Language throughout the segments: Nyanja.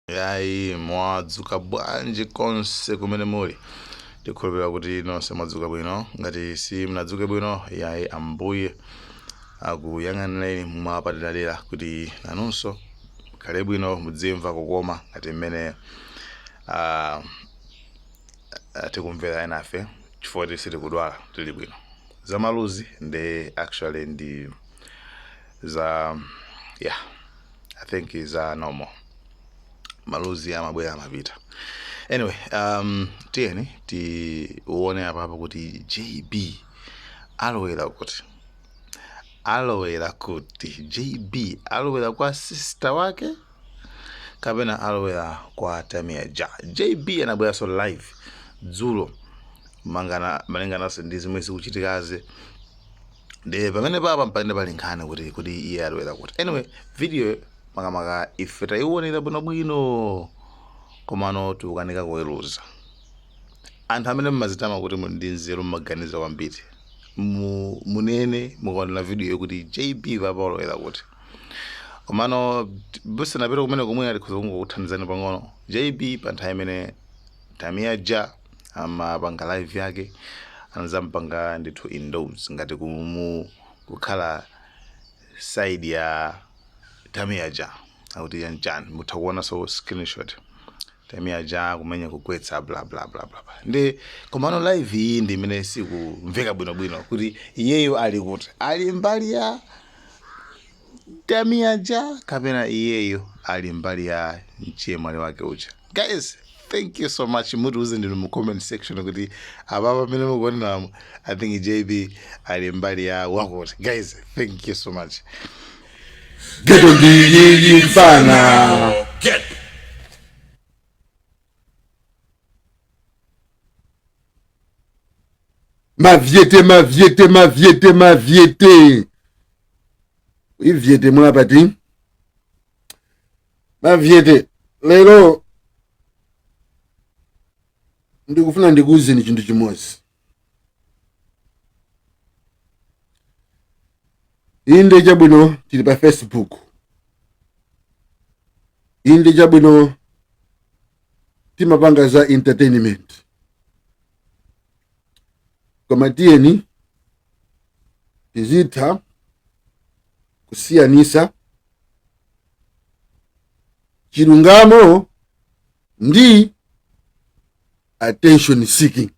Yayi mwadzuka bwanji konse kumene muli. Ndikhulupirira kuti nonse mwadzuka bwino. Ngati si mnadzuke bwino, yayi Ambuye akuyang'anireni mwapaderadera kuti nanunso mukhale bwino mudzimva kukoma ngati mmene tikumvera enafe chifukwa sitikudwala tili bwino. Zamaluzi ndi actually ndi za I think is normal. Maluzi amabwera amapita. Anyway, tiyeni tione apa kuti JB alowera kuti JB alowera kwa sister wake kapena alowera kwa Tamia Ja. JB anabwera so live dzulo malingana ndi zimwe zikuchitikazi ndi pamene papa mpande palinkhana kuti iye alowera kuti. Anyway, video makamaka ife taiwonera bwinobwino komano tikukanika kuweruza. Anthu amene mmazitama kuti ndi nzeru mmaganiza kwambiri munene mukaona video yokuti JB papa alowera kuti. Komano bose napita kumene komwe alikhoza kungokuthandizani pang'ono. JB pa nthawi imene Tamia Ja amapanga live yake anazampanga ndithu indoors ngati kukhala side ya Tamia Ja akuti yanjani mutakuona so screenshot Tamia Ja kumenya kugwetsa bla bla bla bla. Ndi komano live iyi ndi imene sikumveka bwinobwino kuti iyeyo ali kuti ali mbali ya Tamia Ja kapena iyeyo ali mbali ya mchemwali wake uja. Guys, thank you so much. Mutiuze ndi mu comment section kuti ababa pamene mukuonera I think JB ali mbali ya wakoti. Guys, thank you so much. Get on the infana. Get. Ma viete. Oui, viete mwa pati. Ma viete. Lero ndikufuna ndikuuzeni chinthu chimodzi. Inde chabwino tili pa Facebook. Inde chabwino timapanga za entertainment. Koma tiyeni tizitha kusiyanisa chilungamo ndi attention seeking.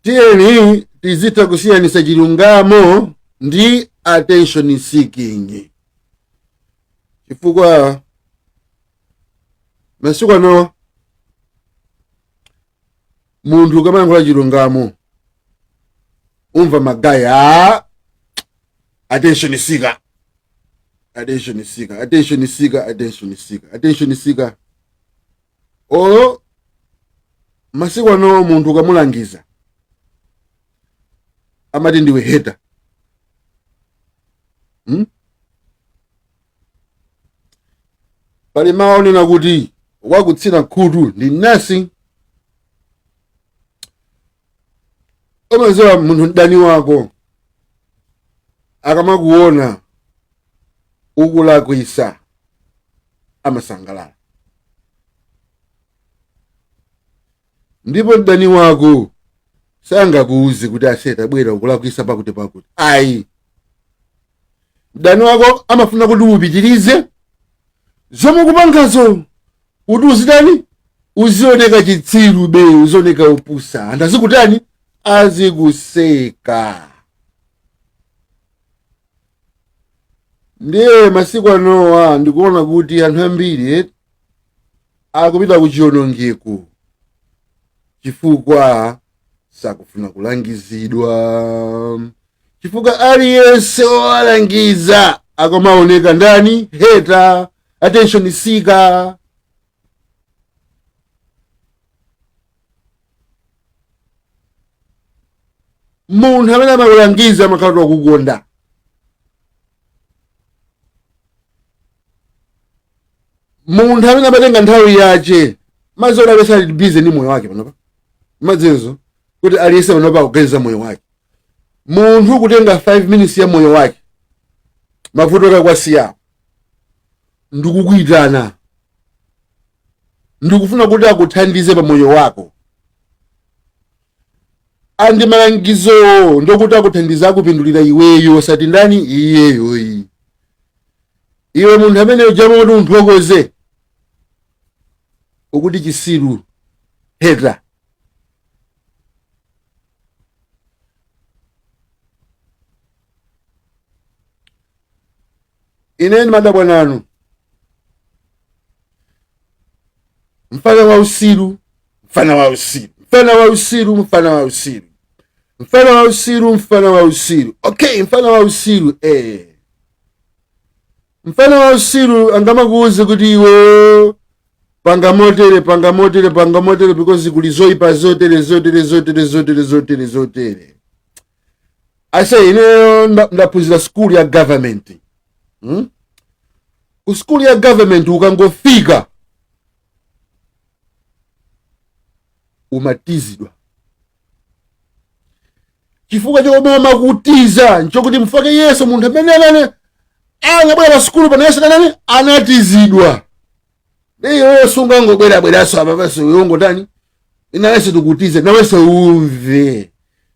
Tiyeni tizitha kusiyanisa chilungamo ndi attention seeking. Chifukwa masiku ano munthu kamayankhula chilungamo umva magaya attention seeker. Olo masiku ano munthu kamulangiza amati ndiwe hater. Pali maonena kuti wakutsina khutu ndi nasi. Omaziwa munthu mdani wako akamakuona ukulakwisa amasangalala. Ndipo mdani wako sangakuuze kuti aseta bwera ukulakwisa pakuti. Ayi. Mdani wako amafuna kuti upitirize zomwe kupangazo kuti uzitani uzioneka chitsiru be uzioneka upusa anthu azikutani azikuseka. Ndiye masiku anowa ndikuona kuti anthu ambiri akupita kuchiwonongeko chifukwa sakufuna kulangizidwa. Chifukwa aliyense owalangiza akamaoneka ndani hater, attention seeker. Munthu amene amakulangiza amakhala kukukonda. Munthu amene amatenga nthawi yache mazona besa ali busy ndi moyo wake panopa. Madzizo kuti aliyese panopa kugeza moyo wake. Munthu kutenga 5 minutes ya moyo wake mavuto akakwasiya, ndikukuyitana, ndikufuna kuti akuthandize pa moyo wako. Andi malangizo ndokuti akuthandiza akupindulira iweyo osati ndani iyeyoyi. Iwe munthu amene ujama kuti unthokoze ukuti chisiru heta. Ineni madabwa nanu mfana wa usiru, mfana wa usiru, mfana wa usiru, mfana wa usiru, mfana wa usiru, mfana wa usiru. Okay, mfana wa usiru, mfana wa usiru angamakuuze kuti iwe panga motere, panga motere, panga motere, because kulizoipa zotere. I say, ndaphunzira school ya government. Ku school ya government ukangofika umatizidwa. Chifukwa chomwe makutiza nchokuti mfake Yesu munthu amene angabwera pa school pano Yesu anatizidwa. Leyo sunga ngobwera-bweraso apa basi uyongo ndani inawese tukutize nawese umve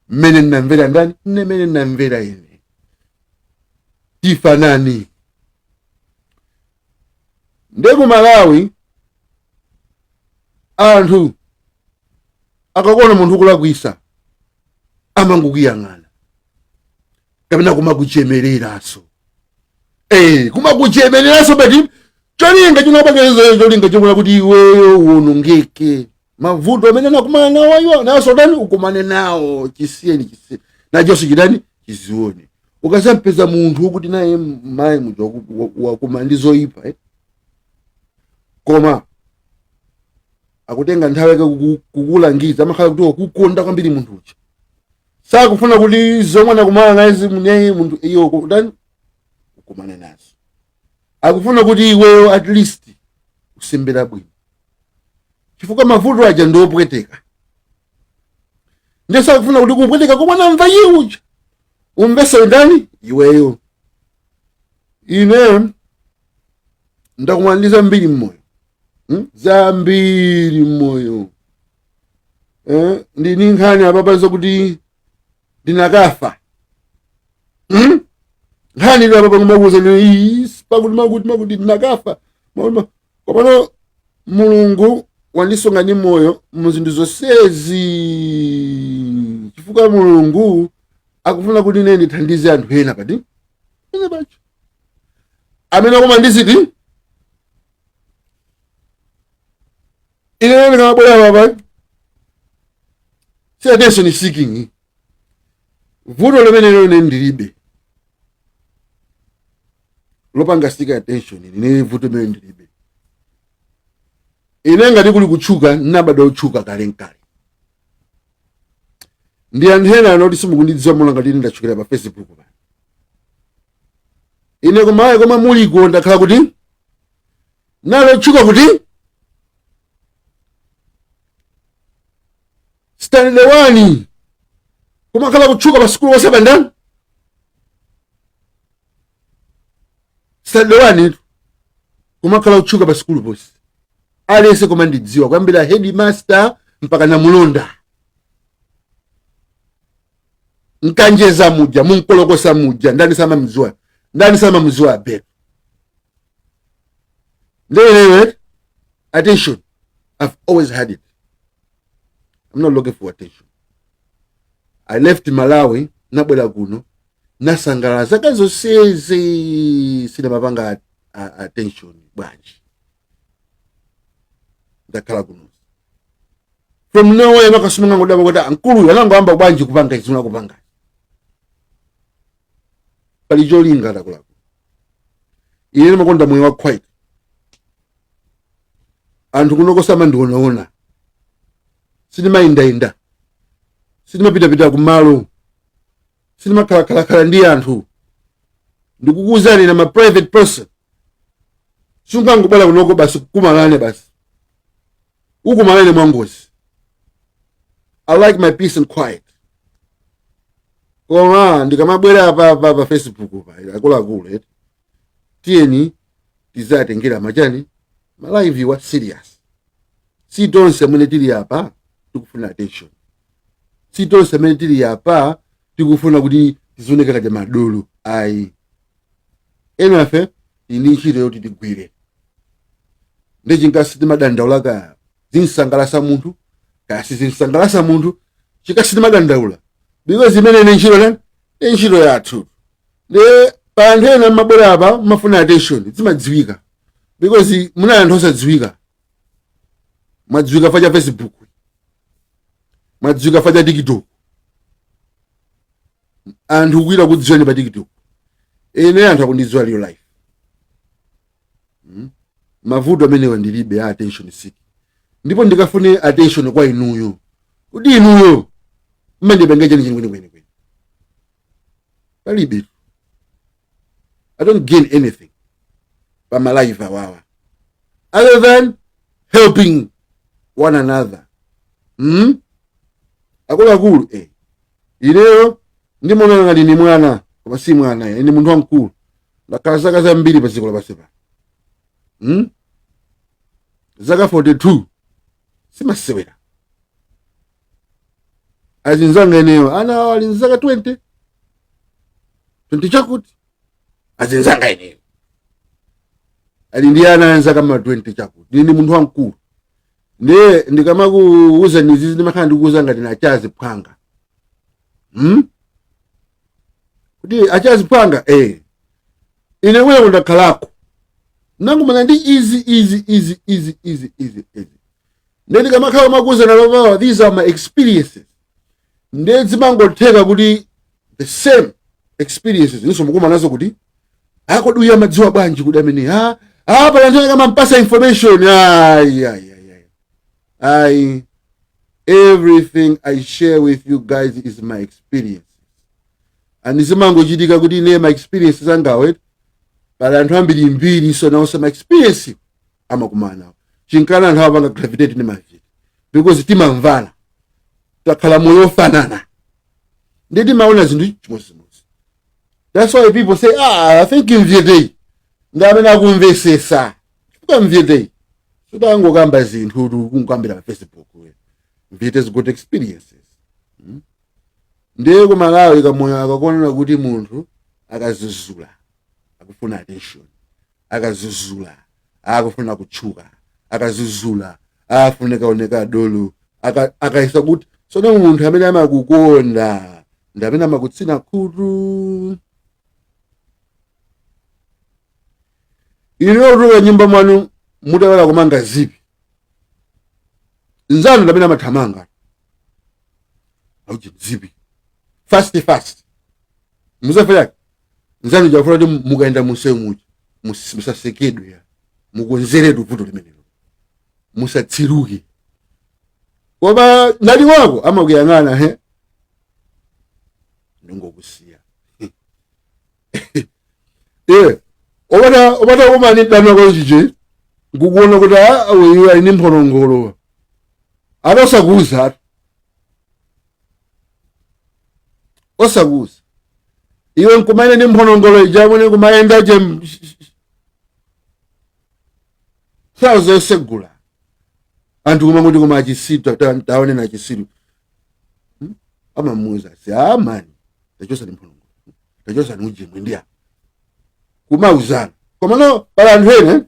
mmene nnamvera ndani mmene nnamvera ine tifanani. Ndeku Malawi anthu akakona munthu kulakwisa amangukuyang'ana kapena kumakuchemereraso. Kumakuchemereraso beti cholinga chinopangezo cholinga chomwe kuti iweyo uwonongeke. Mavuto amene anakumana nawo iwo naso ndani ukumane nawo chisiyeni najonso chidani chizione. Ukasampeza munthu kuti naye mayi munthu wakumandizoipa koma akutenga nthawi yake kukulangiza amakhala kuti kukonda kwambiri munthu uchi. Sakufuna kuti zomwe anakumana naye muneye munthu iyo ndani ukumane nazo. Akufuna kuti iweyo at least usembera bwino. Chifukwa mavuto aja ndiopweteka. Ndesa akufuna kuti kupweteka koma namva iuja umbese ndani iweyo. Ine ndakumaliza mbiri mmoyo. Zambiri mmoyo. Ndini nkhani apapa zokuti ndinakafa. Nkhani ile apapa kumakuza ni pakuti ndinakafa. Kopano Mulungu wandisonga ni moyo muzinthu zonsezi. Chifukwa Mulungu akufuna kuti ine ndithandize anthu ena pati. Ine bacho. Amene koma ndiziti ine ndikabwera baba. Si attention seeking. Vuto limene lero ndilibe. Lopanga sika attention ine vuto limene ndilibe. Ine ngati kuli kutchuka nabada utchuka kale nkale. Ndi anthu ena anoti simukundidziwa mola ngati ndachukira pa Facebook pa. Ine koma muliko ndakhala kuti nalo tchuka kuti Stanley wani kumakhala kutchuka pa sikulu wose pandani. Stanley wani kumakhala kutchuka pa sikulu pose. Alese koma ndidziwa kwambira headmaster mpaka na mulonda. Nkanjeza muja, munkolokosa muja, ndani sama mzua betu. Anyway, attention. I've always had it. I'm not looking for attention. I left Malawi, nabwera kuno, nasangala zaka zonsezi sina mapanga attention bwanji. Ndakhala kuno. From nowhere makasumunga ngodaba kuti ankulu anangoamba bwanji kupanga izina kupanga. Pali cholinga ndakulako. Ine makonda moyo wa quiet. Anthu kunokosama ndionaona. Sindimayinda. Sindimapita kumalo. Sindimakhala ndi anthu. Ndikukuuzani na ma private person. Sungangobala kunoko basi kumalane basi. Ukumalane mwangozi. I like my peace and quiet. Koma ndikamabwera pa Facebook pa akula. tiyeni tizatengera machani malive wa serious. Si tonse amene tili apa tikufuna attention, si tonse amene tili apa tikufuna kuti tizioneka ngati madolo. Ayi, ena afe tili ntchito yoti tigwire. Ndi chingasi timadandaula kaya zinsangalasa munthu kaya sizinsangalasa munthu, chikasi timadandaula because imene ni ntchito nani ni ntchito yathu. Ndi pa anthu ena mabwera apa mafuna attention zimadziwika because muna anthu osadziwika. Mwadziwika facha Facebook, mwadziwika facha TikTok, anthu kuira kudziwani pa TikTok. Ine anthu akundidziwa real life. Mavuto amenewa ndilibe ya attention seek. Ndipo ndikafune attention kwa inuyo. Kuti inuyo mmandipengeje ni kweni. Palibe. I don't gain anything by my life awawa other than helping one another. Akulu ineyo ndimona ngati ni mwana koma si mwana, ine munthu wamkulu ndakhala zaka zambiri pa dziko lapansi pa. Zaka 42 simasewera. Azinzanga ineyo ana wali zaka 20 chakuti. Azinzanga ineyo ali ndi ana zaka 20 chakuti. Ndi munthu wamkulu. Ndikamakuuza nizizi ndimakhala ndikuuza ngati na achazi phanga. Kuti achazi phanga ine wewe ndakhalako nangu mana ndi easy. Ndi kamakhala makuuza na lovawa, these are my experiences. Ndi zimangotheka kuti the same experiences niso mukuma nazo kuti akoduya madziwa bwanji kuti amene pa anthu kama mpasa information. Everything I share with you guys is my experience. And zimangochitika kuti ine my experiences angawe pala anthu ambiri mbiri so now my experience amakumana chinkana anthu apanga gravitate ni maviri because timamvana takhala moyo ofanana ndi timaona zinthu chimodzimodzi. That's why people say I think mvyetei ndamene akumvesesa chifukwa mvyetei sudangokamba zinthu kungambira pa Facebook. Mvyete is good experiences. Ndiye kumalawi kamoyo akakonera kuti munthu akazuzula akufuna attention, akazuzula akufuna kutchuka, akazuzula afune kaoneka dolo, akaisa kuti sono munthu amene amakukonda ndi amene amakutsina khutu. Ine otoka nyimba mwanu mutawala kumanga zipi nzanu ndi amene amathamanga auji zipi fast muzafa yake nzanu jafuna kuti mukaenda musemu musasekedwe ya mukonzeretu vuto limenelo musatsiruke koma nali wako amakuyang'ana ndingokusiya obata umani dana kwa chiche ngukuona kuti awe ali mphonongolo atosakuza osakuza iwe nkumaine ni mphonongolo ijamune kumaenda je sazo segula anthu kumamuti kuma achisitu taone na chisitu amamuza si amani tachosa ni mphonongolo tachosa ni ujimwe ndiya kumauzana komano pala anthu ene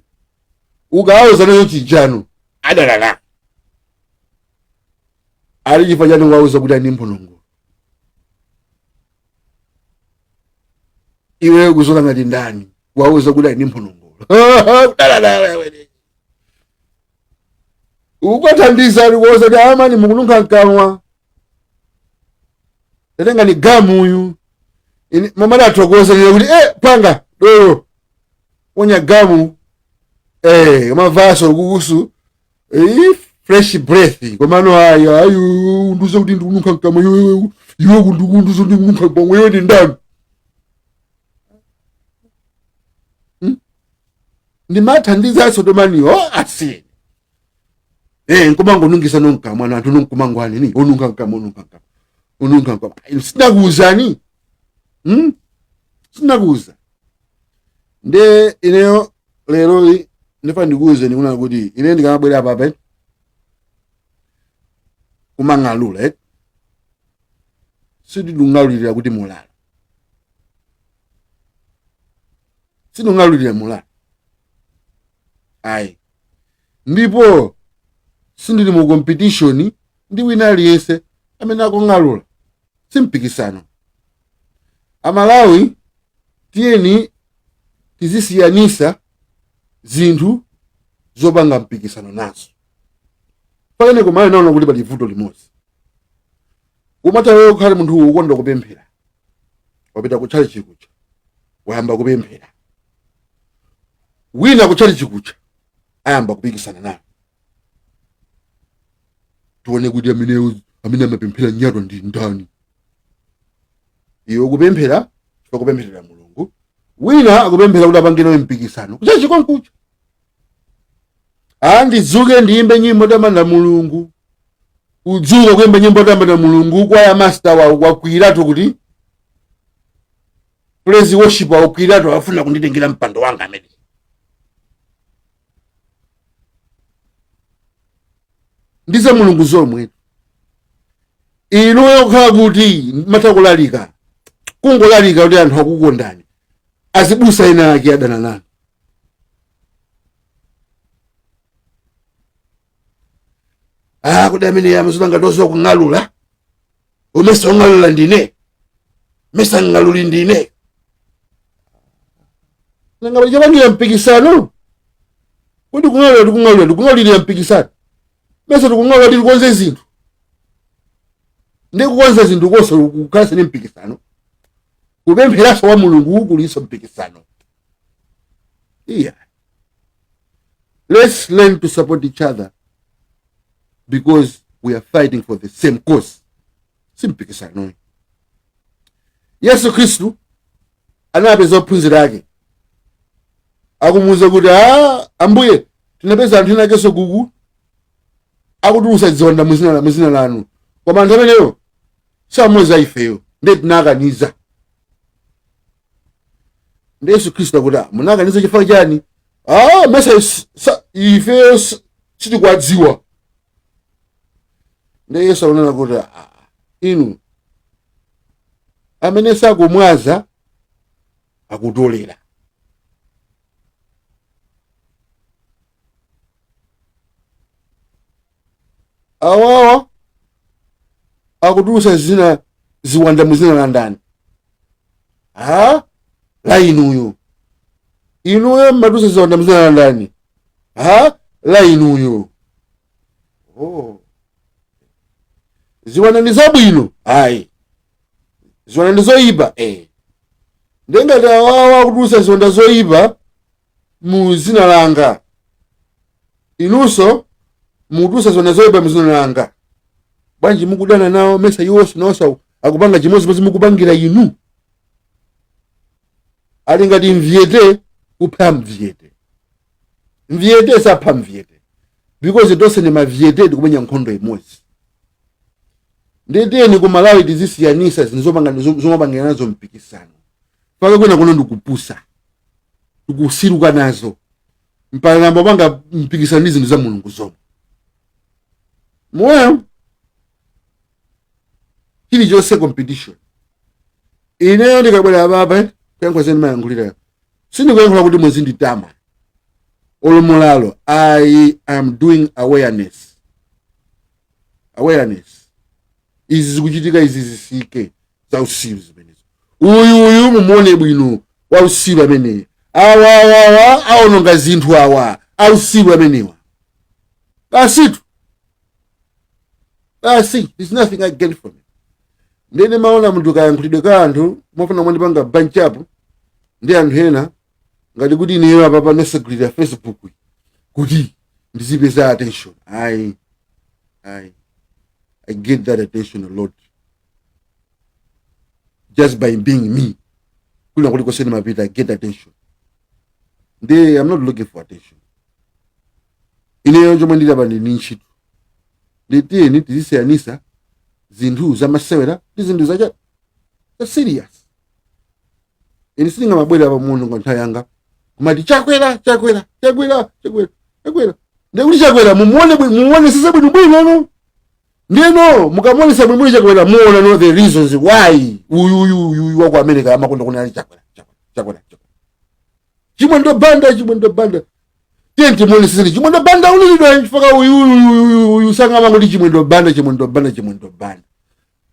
ukaauza nayo chijano adalala ali chifanya wauza kuti ani mphonongolo iwe kuzola ngati ndani wauza kuti ani mphonongolo ukathandiza ali kuoza kuti amani mukununkha mkamwa tatenga ni gamu uyu mamali athokoza kuti panga dolo onya gamu mavaso kukusu fresh breath komano ayo nduza kuti ndikununkha mkamwa iwe kundukunduza ndikununkha mkamwa iwe ndi ndani ndimathandiza sodomani asini nkumango nungisa nonkamwa na anthu nonkumangwani ni onunkha mkamwa sinakuuzani sinakuuza Nde ineyo lero ndifa ndikuuze ndikuna kuti ine ndikamabwera apa kumang'alula sinding'alulira kuti mulala, sinding'alulira mulala ayi, ndipo sindili mu competition ndi wina aliyense amene akung'alula, simpikisano. Amalawi tiyeni tizisiyanisa zinthu zopanga mpikisano nazo. Pakene kumene naona kuti pali vuto limodzi. Umata wewe ukhale munthu ukonda kupemphera, wapita kutchali chikucha wayamba kupemphera, wina kutchali chikucha ayamba kupikisana naye, tuone kuti amene amapemphera nyatwa ndi ndani. Iwe kupemphera chifukwa kupempherera Mulungu, wina akupemphera kuti apangire mpikisano kucha chikonkucha. Ndizuke ndiyimbe nyimbo tamanda Mulungu, udzuka kuyimba nyimbo tamanda Mulungu, kwaya master wakwiratu kuti praise worship wakwiratu afuna kunditengera mpando wanga amene. Ndize Mulungu zomwe ino yokhala kuti matakulalika kungolalika kuti anthu akukondani azibusa ena ake adana nanu. Kuti amene amazulanga tozo kung'alula, umesa ung'alula ndine, mesa ng'aluli ndine. Nanga jabangira mpikisano. Kuti kung'alulira mpikisano. Mesa tukung'alula ndi kukonza zinthu. Ndi kukonza zinthu koso kukhala ni mpikisano. Kupempheraso wa Mulungu kuliso mpikisano. Yeah. Let's learn to support each other because we are fighting for the same cause. Simpikisano. Yesu Kristu anapeza ophunzira ake. Akumuwuza kuti ambuye tinapeza anthu ena keso gugu akutulusa dzonda muzina lanu. Koma anthu ameneyo samweza ifeyo ndi tinakaniza. Ndi Yesu Kristu akuti munakaniza chifukwa chani? Mesa ifeyo sitikwadziwa. Ndi Yesu ananena kuti inu amene sakumwaza akutolera. Awawa akutulusa zina ziwanda muzina la ndani. La inuyo mmatulusa ziwanda muzina la ndani. La inuyo. Ziwanda ndi zabwino? Ayi. Ziwanda ndi zoyipa? Ndengati awawa akutulusa ziwanda zoyipa mu zina langa, inunso mutulusa ziwanda zoyipa mu zina langa. Bwanji mukudana nawo mesa iwonso nawonso akupanga chimodzi mukupangira inu. Ali ngati mvyete kupha mvyete. Mvyete sapha mvyete. Because tonse ni mavyete tikumenya nkhondo imodzi. Nditeni ku Malawi tizisiyanisa zomapangana nazo mpikisano. Paka kwena kuno ndikupusa. Tikusiruka nazo. Mpaka namba panga mpikisano zinthu za Mulungu zomwe. Moyo chili chose competition. Ineyo ndikabwera baba kwenkho zeni mayankhulira. Sindikuyankhula kuti muzinditama. Olumulalo, I am doing awareness. Awareness. Izi zikuchitika izi zisike za usiru zimenezo. Uyu mumone bwino wa usiru amene. Awa aononga zinthu awa ausiru amenewa. Basitu. There's nothing I get from it. Ndene maona mndu kayankhulidwe ka anthu mofuna mwandipanga bunch up ndi anthu ena ngati kuti ineyo apa nesegulira Facebook kuti ndizipeza attention. I get that attention a lot just by being me. Kuna kuti koseni mapita I get attention. I'm not looking for attention. Ineyo njomwe ndili apa ndi ntchito. Nditiyeni tizisiyanisa zinthu zamasewera ndi zinthu za serious. Ine silingamabwera pa munthu ngonthawi yanga kumati chakwera ndekuti chakwera mumuone sasa bwinobwino no ndeno mukamuonesa bwinobwino chakwera muona no the reasons why uyu wako America amakonda kunali chakwera chimwe ndo banda tenti muoneseni chimwe ndo banda ulilidwa chifaka uyu sangama kuti chimwe ndo banda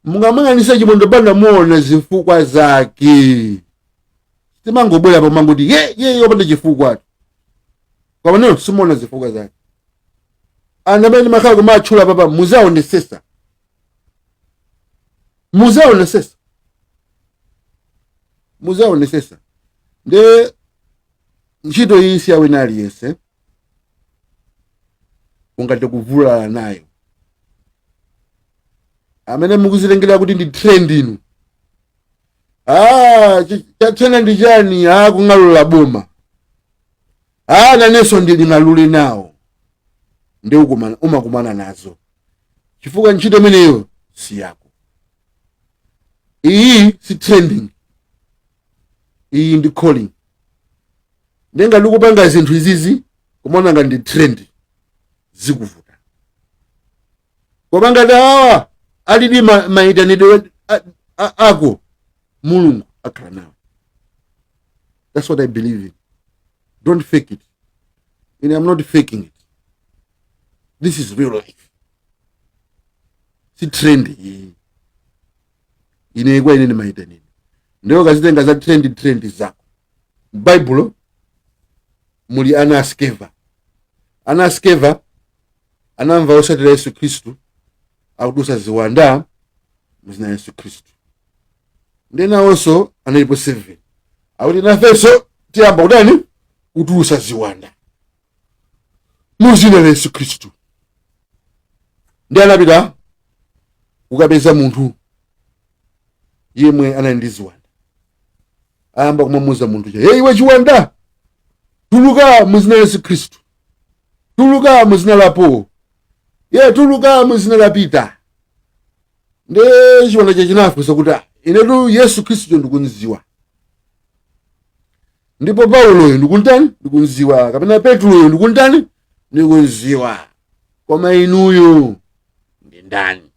mungamang'anisa chimwe ndo banda muona zifukwa zake timangobwera pa manguti ye opanda chifukwa kwa maneno simuona zifukwa zake anamene makhala kumatchula papa muzaonesesa nde ntchito iyi si awina aliyense ungate kuvulala nayo amene mukuzilengera kuti ndi trend inu chathena ndi chani kung'alula boma nanenso ndili ng'alule nawo ndi umakumana nazo chifukwa ntchito imeneyo si yako. Iyi si trending, iyi ndi calling. Nenga ndikupanga zinthu izizi kumona ngati trend zikuvuta. Koma ngati awa alidi maitanidwe ako Mulungu akhala nawo. That's what I believe in. Don't fake it. And I'm not faking it. This is real life. Si trendy. Inegwa inene maitanidwe. Ndio kazitenga za trendy zako. Bible muli anaskeva anamva osatira Yesu Kristu akudusa ziwanda muzina Yesu Kristu. Ndena also analipo 7 akuti nafeso tiyamba kudani kudusa ziwanda muzina Yesu Kristu. Ndi anapita kukapeza munthu yemwe anali ndi ziwanda, ayamba kumamuza munthu cha hey iwe chiwanda tuluka muzina Yesu Kristu, tuluka muzina lapo, tuluka muzina la Pita. Nde chiwanda chachinafunsa kuti inetu Yesu Kristu ndikunziwa, ndipo Paulo yo ndikuntani ndikunziwa, kapena Petro yo ndikuntani ndikunziwa, koma inuyo ndi ndani?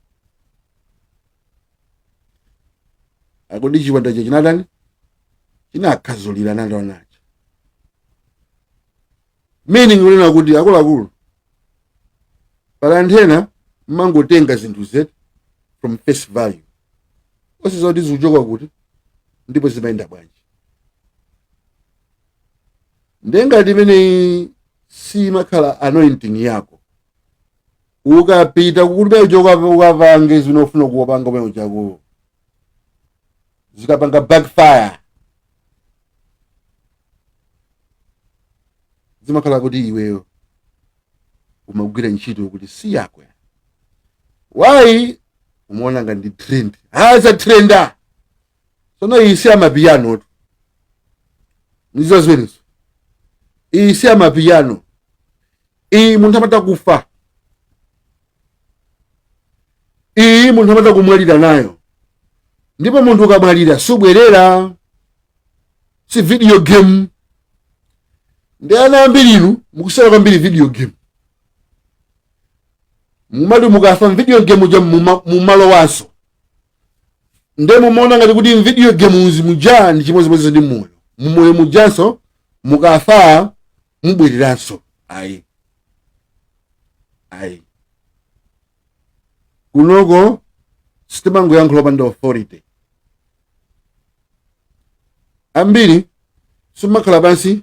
Akuti chiwanda chachinatani chinakhazulira nacho. Meaning ulina kuti akuluakulu palanthena mmangotenga zinthu zetu from face value, osiza kuti zikuchoka kuti ndipo zimayenda bwanji. Ndengati imene si makhala anointing yako ukapita kukulibe uchoka ukapange zinofuna kuwapanga umene uchako zikapanga backfire, zimakhala kuti iweyo umagwira ntchito kuti si yako. Why umaona ngati trend? Za trenda. Sono iyi si amapiano tu. Nizo zimenezo. Iyi si amapiano. Iyi munthu amata kufa. Iyi munthu amata kumwalira nayo. Ndipo munthu ukamwalira subwerera. Si video game. Ndi ana ambiri inu mukusala kwambiri video game. Mumadu mukafa video game uja mumalo waso. Nde mumaona ngati kuti video game muja ndi chimozimozi ndi moyo. Mumoyo mujanso mukafa mubweriranso. Ayi. Kunoko sitimango yankhulo panda authority. Ambiri sumakhala pansi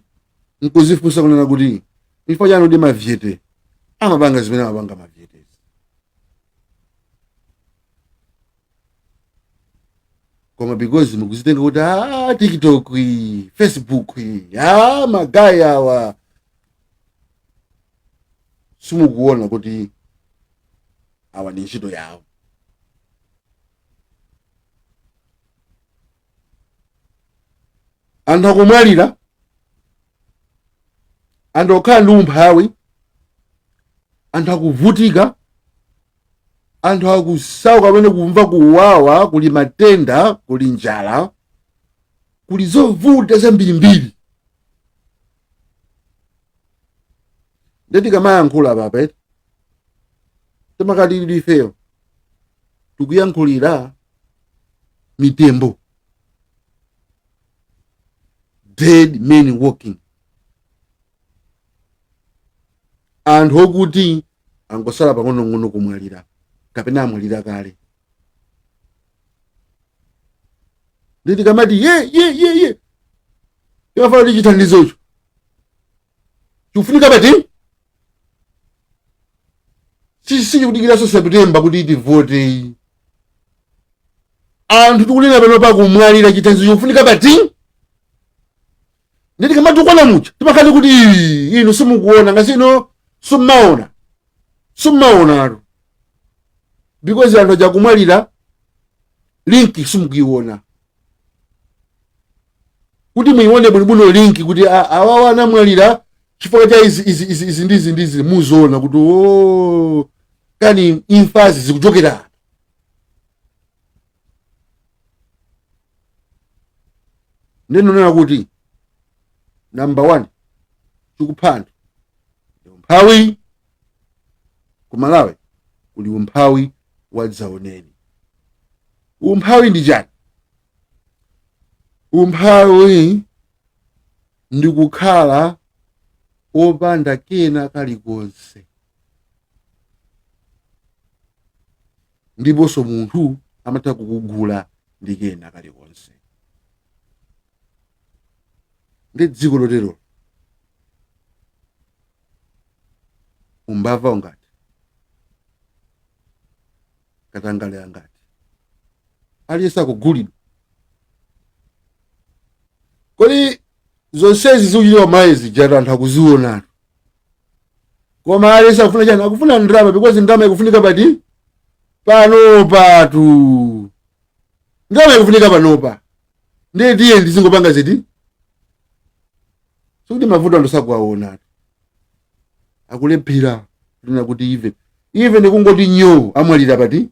nkuzifunsa kunena kuti ifo chanu ndi mavyete amapanga zimene amapanga mavyete. Koma because mukuzitenga kuti TikTok, Facebook, magaya awa simukuona kuti awa ndi ntchito yawo. Anthu akumwalira, anthu okhala ndi umphawi, anthu akuvutika, anthu akusauka pamene kumva kuwawa, kuli matenda, kuli njala, kuli zovuta zambirimbiri. ndeti kamayankhula papa timakati ifeyo tikuyankhulira mitembo, dead men walking, anthu okuti angosala pang'onong'ono kumwalira kapena amwalira kale. Ndeti kamati ye imafana ndi chithandizocho chikufunika pati sichikudikiranso Septemba kuti tivote. Anthu tikunena pano pakumwalira chithandizo chikufunika pati. Ndeti kamati ukona mucha timakhati kuti inu simukuona ngasino summaonatu because anthu achakumwalira linki simukuiona kuti muione bwinobwino linki kuti awawa anamwalira chifukwa cha izi ndizi muzoona kuti kani imfazi zikuchokera. Ndinonena kuti number 1 chikuphanda umphawi ku Malawi kuli umphawi wadzaoneni. Umphawi ndi chani? Umphawi ndi kukhala opanda kena kalikonse, ndiponso munthu amatha kukugula ndi kena kalikonse. Ndi dziko lotero umbava ungati katangale angati aliyense akugulidwa. Kodi zonsezi zikuchitidwa maezi jatu anthu akuzionatu, koma aliyense akufuna chani? Akufuna ndrama, because ndrama ikufunika pati panopatu. Ndrama ikufunika panopa. Ndiye ndizingopanga ziti sikuti mavuto anthu sakuwaonatu, akulephera lina kuti ive ndikungoti nyo amwalira pati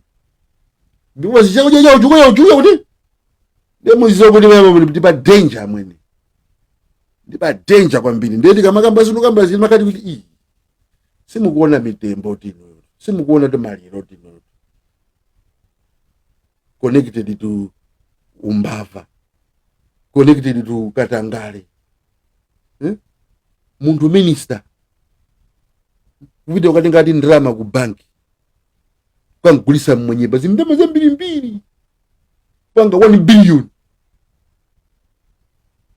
because chakudya chawo chikuya kuti ndemuzizo kuti ndipa danger amwene, ndipa danger kwambiri. Ndeti kamakamba zinu makati kuti simukuona mitembo tino, simukuona maliro tino connected to umbava, connected to katangale. Munthu minister kupita ukati ngati ndrama ku banki kwangulisa mwenyeba zindama zambirimbiri panga 1 billion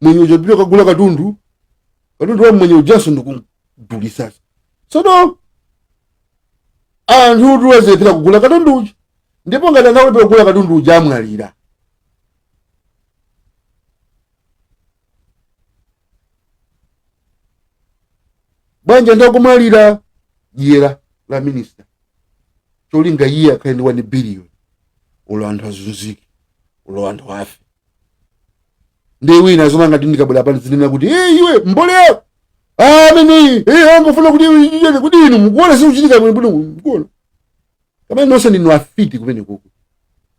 mwenye ujapita kagula katundu wa mwenye ujaso ndikugulisa. Sono anthu tuwezepera kugula katundu uja ndipo ngati anawepera kugula katundu uja amwalira. Banja ndakumwalira jera la minister cholinga iye akaende 1 billion ulo anthu azunzike, ulo anthu afe. Ndi wina zomanga tindikabwera pano zinena kuti iwe mbolea amene angofuna kuti inu mukuona sikuchitika bwino mukuona kamene nonse ndinu afiti kumene kuku,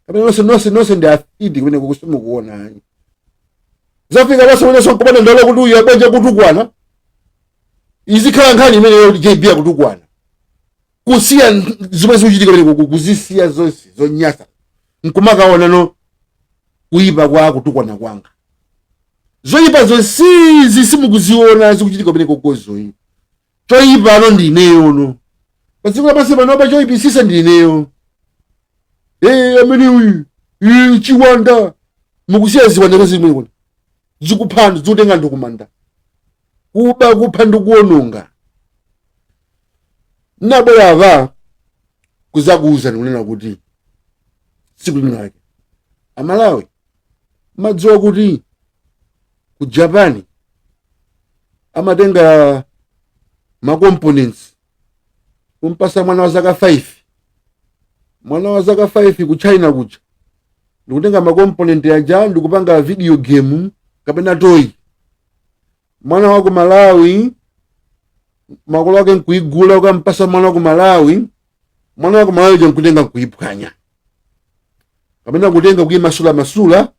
kamene nonse ndi afiti kumene kuku simukuona. Zafika basi mwenye sokopana ndalo kuti uyu abanja kutukwana izikhala nkhani imene yoti JB akutukwana kusiya zimene zikuchitika kumene kuku, kuzisiya zonse zonyasa nkumakaona no kuipa kwa kutukwana kwanga. Zoyipa zonse simukuziona zikuchitika kumene kukozoyi. Choyipa ano ndi ineyo no. Paziko lapasi panopa choyipisisa ndi ineyo. Amene uyu chiwanda mukusiya ziwanda zimene kuti zikuphanda zikutenga anthu kumanda kuba kupha ndikuononga. Nabwera ava kuzakuuza ndikunena kuti tsiku linake Amalawi madziwa kuti ku Japan amatenga ma components kumpasa mwana wa zaka 5. Mwana wa zaka 5 ku China kuja ndikutenga ma component aja ndikupanga video game kapena toy. Mwana wa ku Malawi makolo ake nkuigula ukampasa mwana wa ku Malawi, mwana wa ku Malawi je nkutenga nkuiphwanya kapena kutenga kuimasula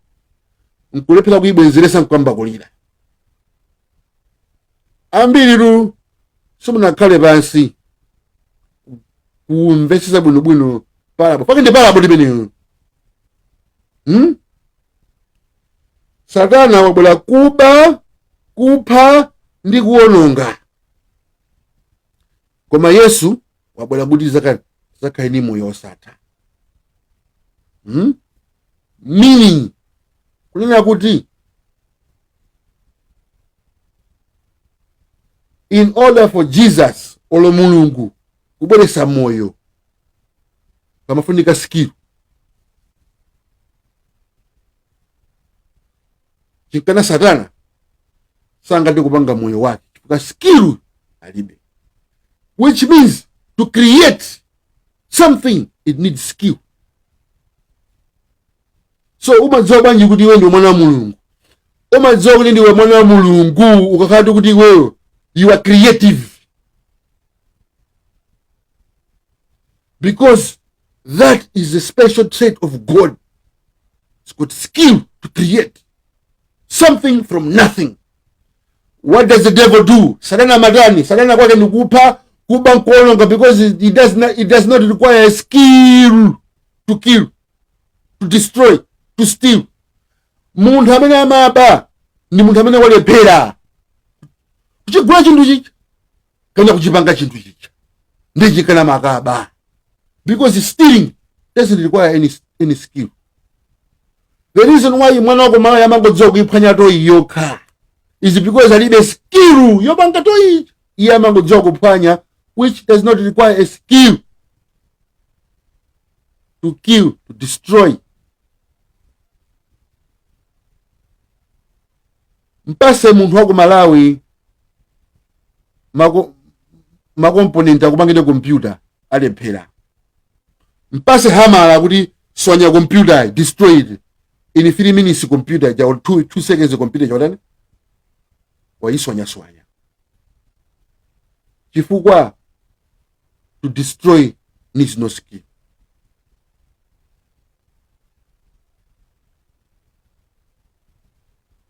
nkulephera kuibwenzeresa nkwamba kulira. Ambiri tu simunakhale pansi kumvesesa bwinobwino parabo pake ndi parabo limeneyo. Satana wabwera kuba, kupha ndi kuwononga, koma Yesu wabwera kuti zakhale ndi moyo osatha. Meaning kunena kuti in order for Jesus olo Mulungu kubweresa moyo pamafunika skill. Chikana Satana sangati kupanga moyo wake chifukwa skill alibe, which means to create something it needs skill. So umadziwa bwanji kuti iwe ndi mwana wa Mulungu? Umadziwa kuti ndiwe mwana wa Mulungu ukakhala kuti iwe you are creative, because that is a special trait of God. It's got skill to create something from nothing. What does the devil do? Satana madani, Satana kwake ni kupha, kuba nkuwononga, because it does not require a skill to kill, to destroy, to steal. Munthu amene amaba ndi munthu amene walephera kuchigula chinthu chicha kana kuchipanga chinthu chicha ndi chikana makaba, because stealing doesn't require any skill. The reason why mwana wako mala yamangodziwa kuiphwanya toyi yokha is because alibe skill yopanga toyi. Iye amangodziwa kuphwanya, which does not require a skill to kill, to destroy. Mpase munthu wako Malawi makomponenti akupangire computer alephera. Mpase hamala kuti swanya computer destroyed in 3 minutes, computer ja 2 seconds computer jodani waiswanya. Chifukwa to destroy needs no skill.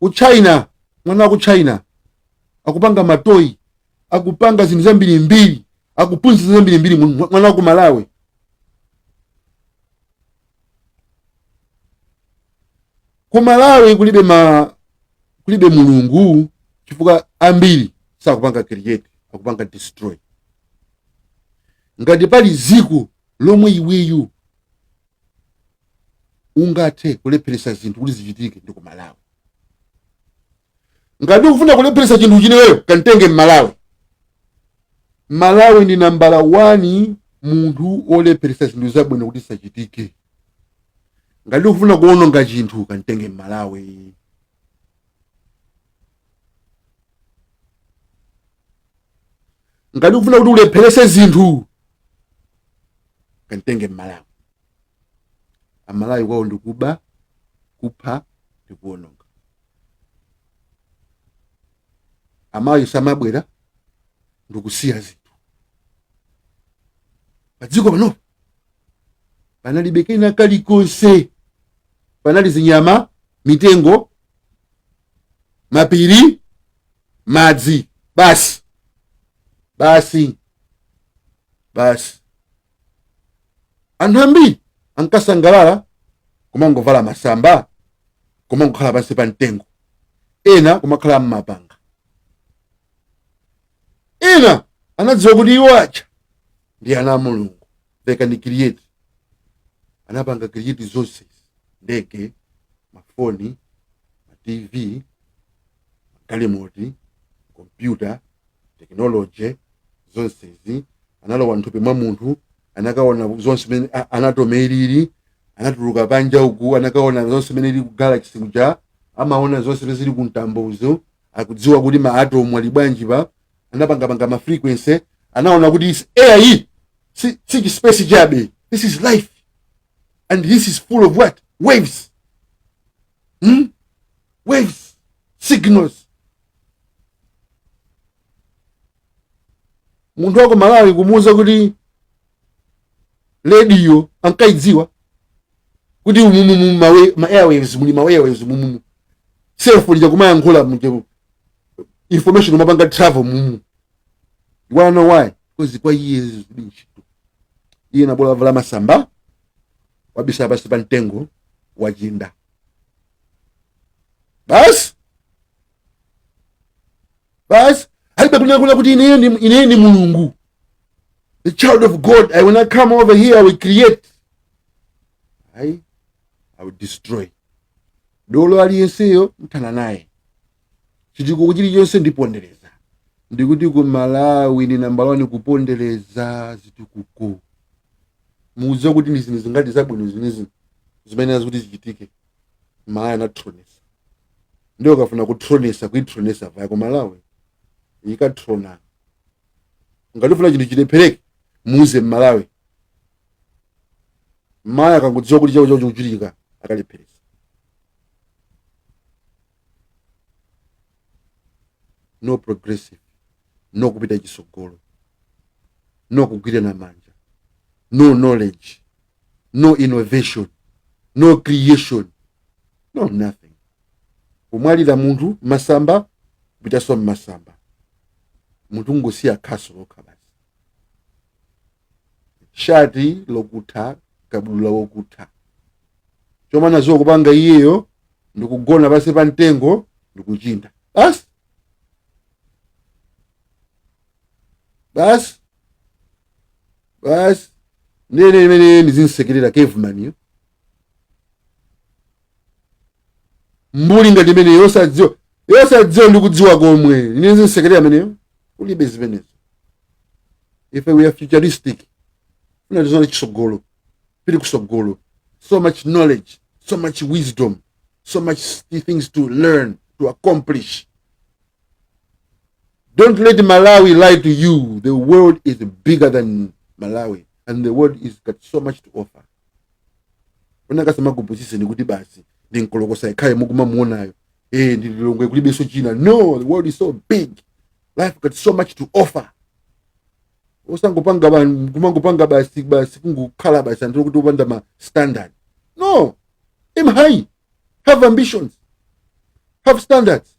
Uchina, mwana wa China akupanga matoyi, akupanga zinthu zambirimbiri, akuphunzitsa zambirimbiri. Mwana wa Malawi ku Malawi kulibe Mulungu, chifukwa ambiri sakupanga create, akupanga destroy. Ngati pali ziko lomwe iweyu ungathe kulepheresa zinthu kuti zichitike ndi ku Malawi. Ngati ukufuna kulepheresa chinthu chineweyo kantenge Malawi. Malawi ndi nambala 1 munthu olepheresa zinthu zabwino kuti sachitike. Ngati ukufuna kuwononga chinthu kantenge Malawi. Ngati ukufuna kuti ulepherese zinthu kantenge Malawi. Amalawi kwawo ndikuba, kupha ndi kuwononga. Amayi samabwera ndikusiya zinthu. Padziko pano panalibe kena kalikonse, panali zinyama, mitengo, mapiri, madzi, basi. Anthu ambiri ankasangalala kumangovala masamba, kumangokhala pansi pa mtengo, ena kumakhala m'mapanga. Ena anadziwa kuti iwo acha ndi ana a Mulungu, they can create. Anapanga create zonse, ndege, mafoni, TV, makalimoti, computer, technology, zonse zi. Analowa nthupi mwa munthu, anakaona zonse mene anatomy ilili, anatuluka panja uku, anakaona zonse mene ili ku galaxy kuja, amaona zonse mene zili ku mtambozo, akudziwa kuti ma atom ali bwanji pa, anapanga ma frequency, anaona kuti is air hii, si space jabe, this is life. And this is full of what? Waves. Waves, signals. Munthu wako Malawi kumuuza kuti radio ankaidziwa kuti ma airwaves, muli ma airwaves mumu. Cellphone ja kumayankhula information mapanga travel mumu. You wanna know why? Because kwa iye zili ntchito. Iye nabola vala masamba wabisa basi pa mtengo wajinda. Bas halibe kuna kuti ine ni mulungu, the child of God. I will not come over here, I will create, I will destroy. Dolo aliyenseyo mtana naye chitiko kuchili chonse ndipondereza. Ndikuti ku Malawi ni namba 1 kupondereza zitukuko. Muzo kuti ndizini zingati zabwino zinizi zimene kuti zichitike maya na tronesa. Ndio kafuna kutronesa kuitronesa vaya ku Malawi ikatrona. Ngalifuna chinthu chilephereke muze Malawi. Maya kangudziwa kuti chawo kuchitika akalepheresa. No progressive, no kupita chisogolo, no kugwirana manja, no knowledge, no innovation, no creation, no nothing. Umwalira muntu masamba kupita so masamba. Muntu ngosiya khaso lokha basi. Shati lokutha kabulula wokutha. Choma nazo kupanga iyeyo ndikugona basi pa mtengo ndikuchinda. Bas nene nizinsekerera caveman yo. Mbuli ngati mene yosadziwa ndikudziwa komwe nizinsekerera meneyo ulibe zimenezo. If we are futuristic, unazona chisogolo pili kusogolo, so much knowledge, so much wisdom, so much things to learn, to accomplish. Don't let Malawi lie to you. The world is bigger than Malawi, and the world is got so much to offer. Unakasema kupusise ni kuti basi ndinkolokosa ikhale mukuma muonayo ndilongwe kulibe so china. No, the world is so big. Life got so much to offer. Usangopanga kumangopanga basi kungukhala basi andiro kuti upanda ma standard. No, aim high, have ambitions, have standards.